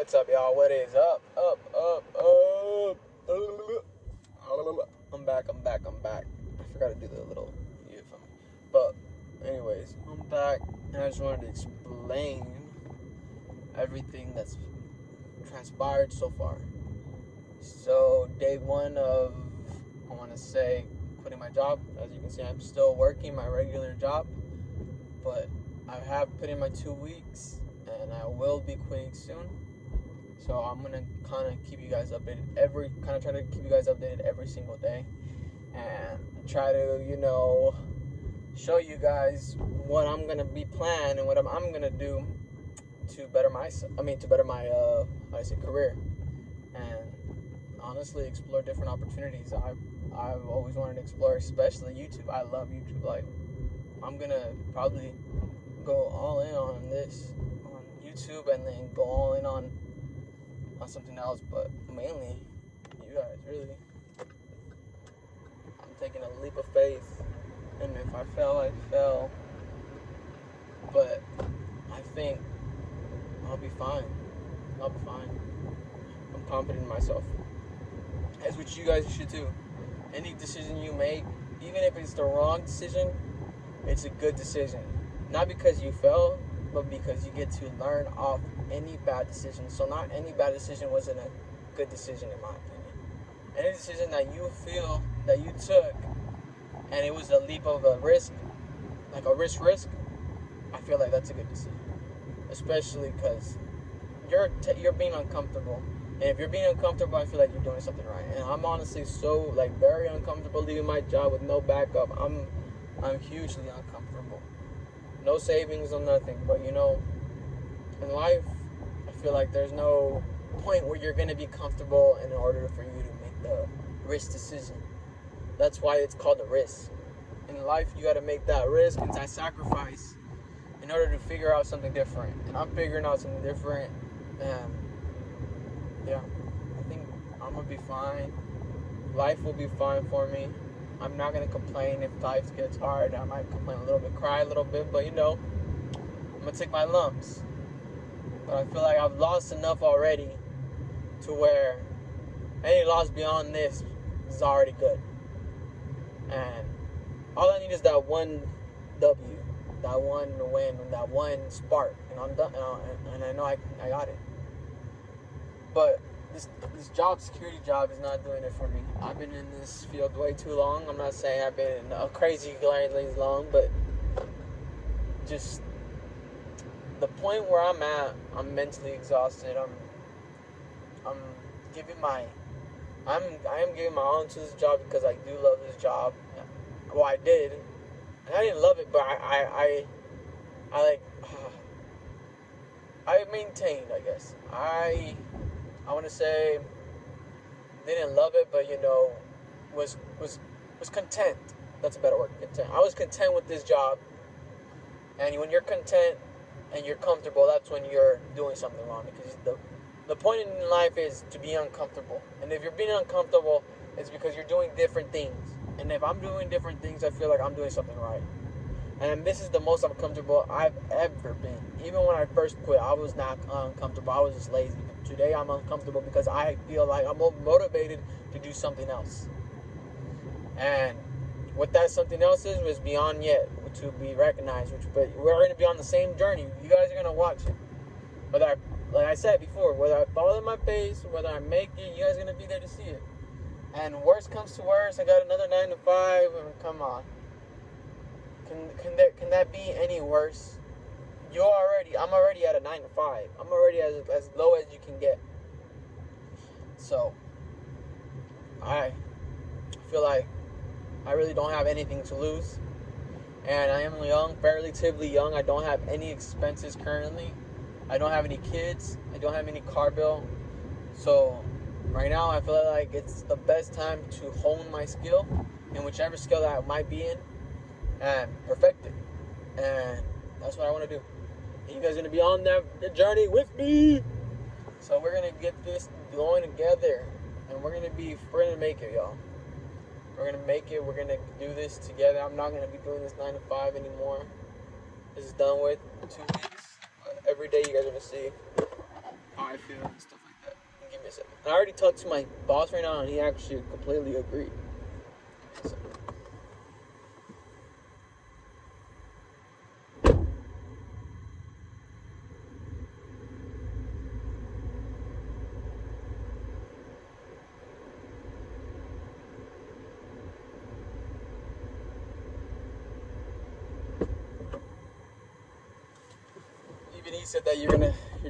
What's up, y'all? What is up? I'm back. I forgot to do the little you for me. But, anyways, I'm back, and I just wanted to explain everything that's transpired so far. So, day one of, I want to say, quitting my job. As you can see, I'm still working my regular job, but I have put in my 2 weeks, and I will be quitting soon. So I'm gonna kind of keep you guys updated try to keep you guys updated every single day, and try to show you guys what I'm gonna be planning and what I'm gonna do to better my career, and honestly explore different opportunities. I've always wanted to explore, especially YouTube. I love YouTube. Like, I'm gonna probably go all in on this on YouTube, and then go all in on something else, but mainly you guys. Really, I'm taking a leap of faith, and if I fail, I fail, but I think I'll be fine. I'm confident in myself, as which you guys should too. Any decision you make, even if it's the wrong decision, it's a good decision. Not because you fail, but because you get to learn off any bad decision. So not any bad decision wasn't a good decision, in my opinion. Any decision that you feel that you took and it was a leap of a risk, like a risk, I feel like that's a good decision. Especially because you're being uncomfortable. And if you're being uncomfortable, I feel like you're doing something right. And I'm honestly so very uncomfortable leaving my job with no backup. I'm hugely uncomfortable. No savings or nothing. But in life, I feel like there's no point where you're going to be comfortable in order for you to make the risk decision. That's why it's called a risk. In life, you got to make that risk and that sacrifice in order to figure out something different. And I'm figuring out something different. And yeah, I think I'm going to be fine. Life will be fine for me. I'm not going to complain if life gets hard. I might complain a little bit, cry a little bit, but I'm going to take my lumps. But I feel like I've lost enough already to where any loss beyond this is already good. And all I need is that one W, that one win, that one spark, and I'm done. And I know I got it. But this security job is not doing it for me. I've been in this field way too long. I'm not saying I've been in a crazy long, but just the point where I'm at, I'm mentally exhausted. I am giving my all to this job because I do love this job. Well, I did, and I didn't love it, but I maintained, I guess. I want to say didn't love it, but was content. That's a better word, content. I was content with this job, and when you're content and you're comfortable, that's when you're doing something wrong, because the point in life is to be uncomfortable. And if you're being uncomfortable, it's because you're doing different things. And if I'm doing different things, I feel like I'm doing something right. And this is the most uncomfortable I've ever been. Even when I first quit, I was not uncomfortable. I was just lazy. Today, I'm uncomfortable because I feel like I'm motivated to do something else. And what that something else is was beyond yet to be recognized. But we're going to be on the same journey. You guys are going to watch it. Like I said before, whether I fall in my face, whether I make it, you guys are going to be there to see it. And worst comes to worst, I got another 9 to 5. Come on. Can that be any worse? I'm already at a 9 to 5. I'm already as low as you can get. So, I feel like I really don't have anything to lose. And I am young, relatively young. I don't have any expenses currently. I don't have any kids. I don't have any car bill. So right now I feel like it's the best time to hone my skill in whichever skill that I might be in and perfect it. And that's what I want to do. And you guys are going to be on the journey with me. So we're going to get this going together. And we're going to make it, y'all. We're going to make it. We're going to do this together. I'm not going to be doing this 9 to 5 anymore. This is done with 2 weeks. Every day you guys are going to see how I feel and stuff like that. Give me a second. I already talked to my boss right now, and he actually completely agreed. So. Even he said that you're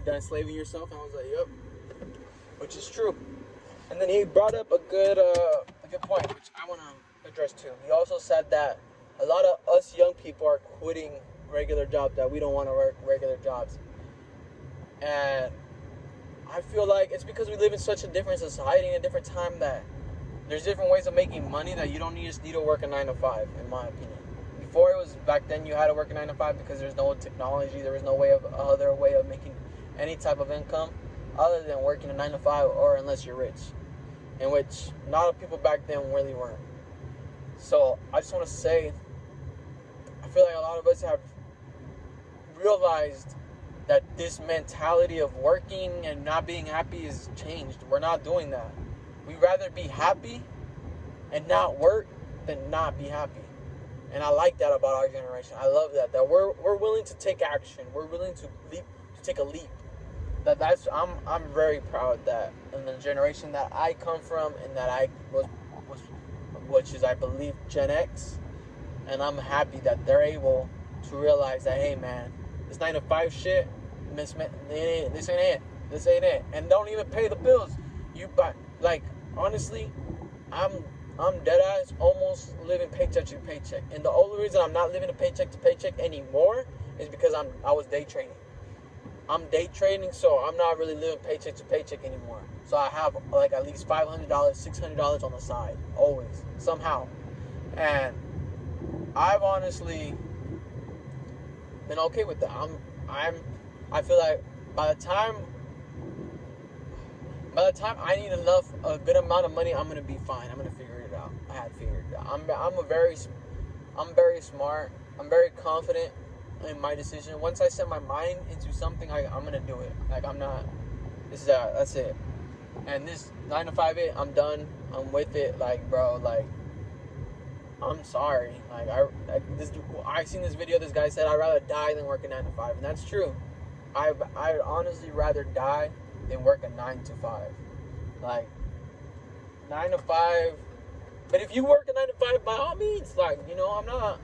done slaving yourself, and I was like, yep, which is true. And then he brought up a good point, which I want to address too. He also said that a lot of us young people are quitting regular jobs, that we don't want to work regular jobs. And I feel like it's because we live in such a different society and a different time that there's different ways of making money that you don't just need to work a 9 to 5, in my opinion. Before, it was back then you had to work a 9 to 5 because there's no technology, there was no other way of making any type of income other than working a 9 to 5, or unless you're rich, in which a lot of people back then really weren't. So I just want to say, I feel like a lot of us have realized that this mentality of working and not being happy is changed. We're not doing that. We'd rather be happy and not work than not be happy. And I like that about our generation. I love that we're willing to take action. We're willing to take a leap. I'm very proud that in the generation that I come from and that I was which is, I believe, Gen X, and I'm happy that they're able to realize that, hey man, this 9 to 5 shit, this ain't it, and don't even pay the bills. Honestly, I'm dead ass almost living paycheck to paycheck, and the only reason I'm not living a paycheck to paycheck anymore is because I was day trading. I'm day trading, so I'm not really living paycheck to paycheck anymore. So I have like at least $500, $600 on the side, always, somehow. And I've honestly been okay with that. I feel like by the time I need a good amount of money, I'm gonna be fine. I'm gonna figure it out. I had figured it out. I'm very smart. I'm very confident in my decision. Once I set my mind into something, I'm gonna do it. Like, I'm not. That's it. And this 9 to 5 I'm done. I'm with it. Like, bro, like, I'm sorry. Like, I seen this video. This guy said, I'd rather die than work a 9 to 5, and that's true. I'd honestly rather die than work a 9 to 5. Like, 9 to 5. But if you work a 9 to 5, by all means, like, I'm not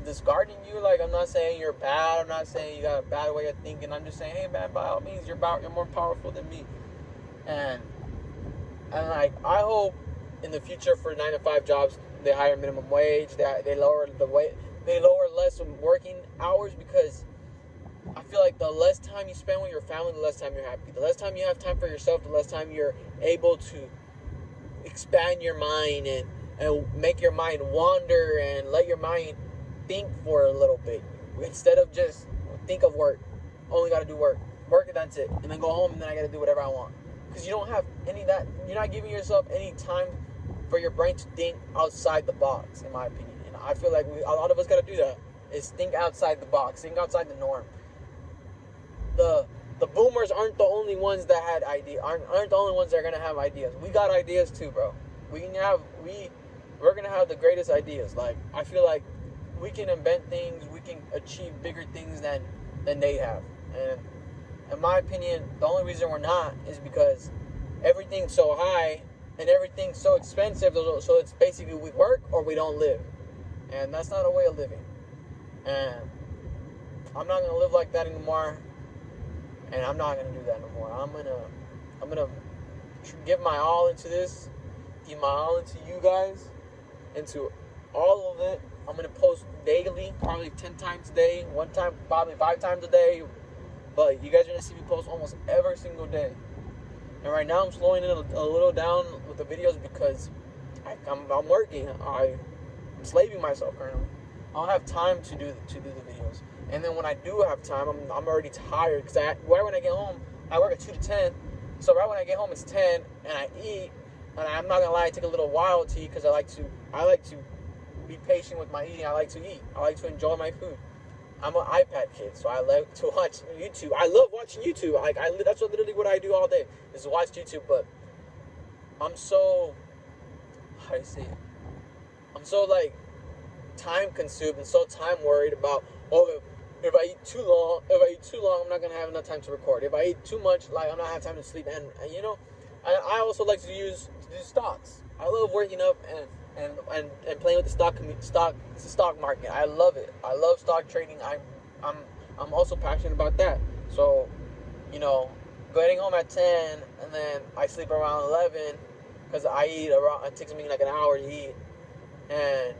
discarding you. Like, I'm not saying you're bad. I'm not saying you got a bad way of thinking. I'm just saying, hey man, by all means, you're more powerful than me. And like, I hope in the future for 9 to 5 jobs, they hire minimum wage. They lower less working hours, because I feel like the less time you spend with your family, the less time you're happy. The less time you have time for yourself, the less time you're able to expand your mind and make your mind wander and let your mind think for a little bit, instead of just think of work. Only got to do work, and that's it. And then go home, and then I got to do whatever I want. Because you don't have any of that. You're not giving yourself any time for your brain to think outside the box, in my opinion. And I feel like a lot of us got to do that, is think outside the box, think outside the norm. The boomers aren't the only ones that had ideas, aren't the only ones that are going to have ideas. We got ideas too, bro. We're going to have the greatest ideas. Like, I feel like we can invent things, we can achieve bigger things than they have. And in my opinion, the only reason we're not is because everything's so high and everything's so expensive, so it's basically we work or we don't live. And that's not a way of living. And I'm not going to live like that anymore. And I'm not going to do that no more. I'm going to give my all into this, give my all into you guys, into all of it. I'm going to post daily, probably 10 times a day, one time, probably 5 times a day. But you guys are going to see me post almost every single day. And right now I'm slowing it a little down with the videos because I'm working. I'm slaving myself currently. I don't have time to do the videos. And then when I do have time, I'm already tired, because right when I get home, I work at 2 to 10. So right when I get home, it's 10, and I eat. And I'm not gonna lie, it take a little while to eat, because I like to be patient with my eating. I like to eat. I like to enjoy my food. I'm an iPad kid, so I like to watch YouTube. I love watching YouTube. Like that's literally what I do all day is watch YouTube. But I'm so, how do you say it? I'm so like time consumed and so time worried about, oh, if I eat too long, I'm not gonna have enough time to record. If I eat too much, like I'm not have time to sleep. And you know, I also like to do stocks. I love working up and playing with the stock market. I love it. I love stock trading. I'm also passionate about that. So, you know, getting home at 10 and then I sleep around 11 because I eat around. It takes me like an hour to eat, and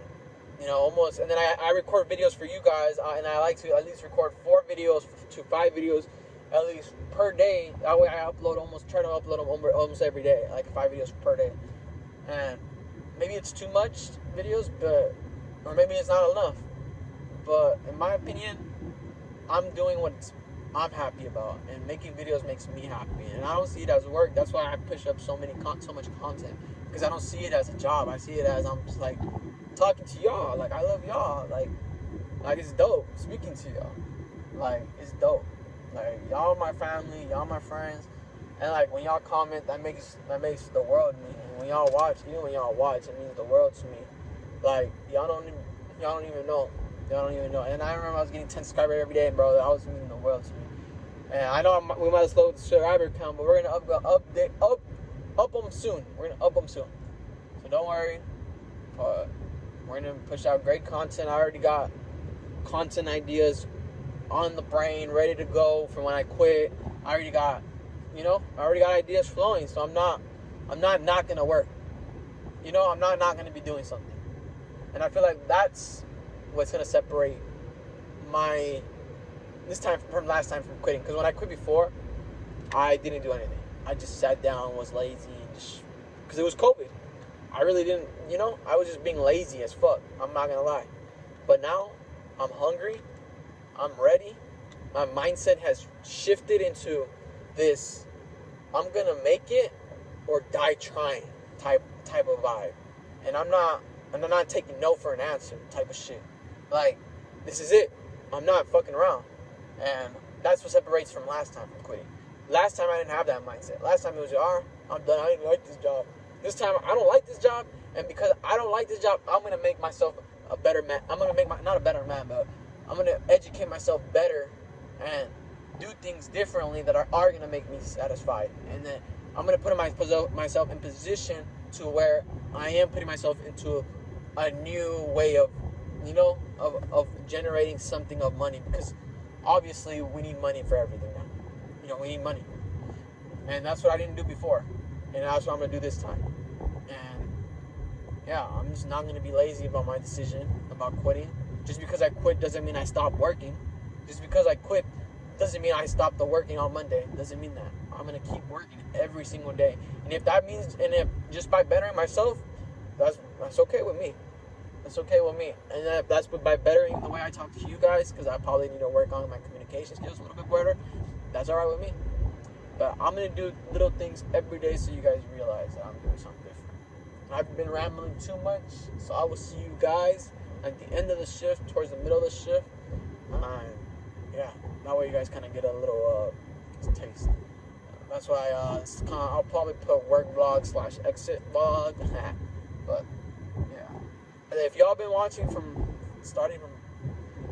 you know, almost. And then I record videos for you guys, and I like to at least record 4 videos to 5 videos at least per day. That way I try to upload them almost every day, like 5 videos per day. And maybe it's too much videos, or maybe it's not enough. But in my opinion, I'm doing what I'm happy about, and making videos makes me happy. And I don't see it as work. That's why I push up so much content, because I don't see it as a job. I see it as I'm just like talking to y'all. Like I love y'all. Like it's dope speaking to y'all. Like it's dope. Like y'all my family, y'all my friends, and like when y'all comment, that makes the world to me. And when y'all watch, even when y'all watch, it means the world to me. Like y'all don't even know. Y'all don't even know. And I remember I was getting 10 subscribers every day, bro. That was meaning the world to me. And I know we might have slowed the subscriber count, but we're gonna up them soon. We're gonna up them soon. So don't worry. We're gonna push out great content. I already got content ideas on the brain, ready to go from when I quit. I already got ideas flowing. So I'm not gonna work. You know, I'm not gonna be doing something. And I feel like that's what's gonna separate this time from last time from quitting. Because when I quit before, I didn't do anything. I just sat down, was lazy, and just because it was COVID. I really didn't, I was just being lazy as fuck. I'm not gonna lie. But now, I'm hungry. I'm ready. My mindset has shifted into this I'm gonna make it or die trying type of vibe. And I'm not taking no for an answer type of shit. Like, this is it. I'm not fucking around. And that's what separates from last time from quitting. Last time I didn't have that mindset. Last time it was, I'm done. I didn't like this job. This time I don't like this job, and because I don't like this job, I'm gonna make myself a better man. I'm gonna make not a better man, but I'm gonna educate myself better and do things differently that are gonna make me satisfied. And then I'm gonna put myself in position to where I am putting myself into a new way of generating something of money, because obviously we need money for everything now. We need money, and that's what I didn't do before, and that's what I'm gonna do this time. And yeah, I'm just not gonna be lazy about my decision about quitting. Just because I quit doesn't mean I stop working. Just because I quit doesn't mean I stopped the working on Monday. Doesn't mean that. I'm gonna keep working every single day, and if that means, and if just by bettering myself, that's okay with me. That's okay with me. And then if that's by bettering the way I talk to you guys, because I probably need to work on my communication skills a little bit better, that's alright with me. But I'm going to do little things every day so you guys realize that I'm doing something different. I've been rambling too much, so I will see you guys at the end of the shift, towards the middle of the shift. Yeah, that way you guys kind of get a little taste. That's why I'll probably put work vlog / exit vlog. But yeah. And if y'all been watching starting from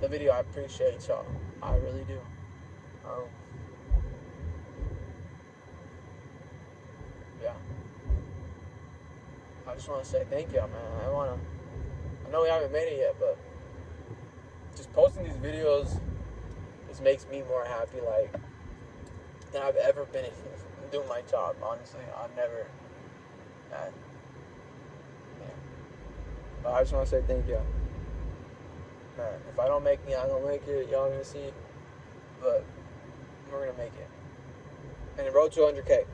the video, I appreciate y'all. I really do. Yeah. I just want to say thank y'all, man. I know we haven't made it yet, but just posting these videos just makes me more happy, like, than I've ever been doing my job. Honestly, I've never had. Yeah. But I just want to say thank y'all. Man, if I don't make it, I don't make it. Y'all gonna see. But we're gonna make it. And the road to 100K.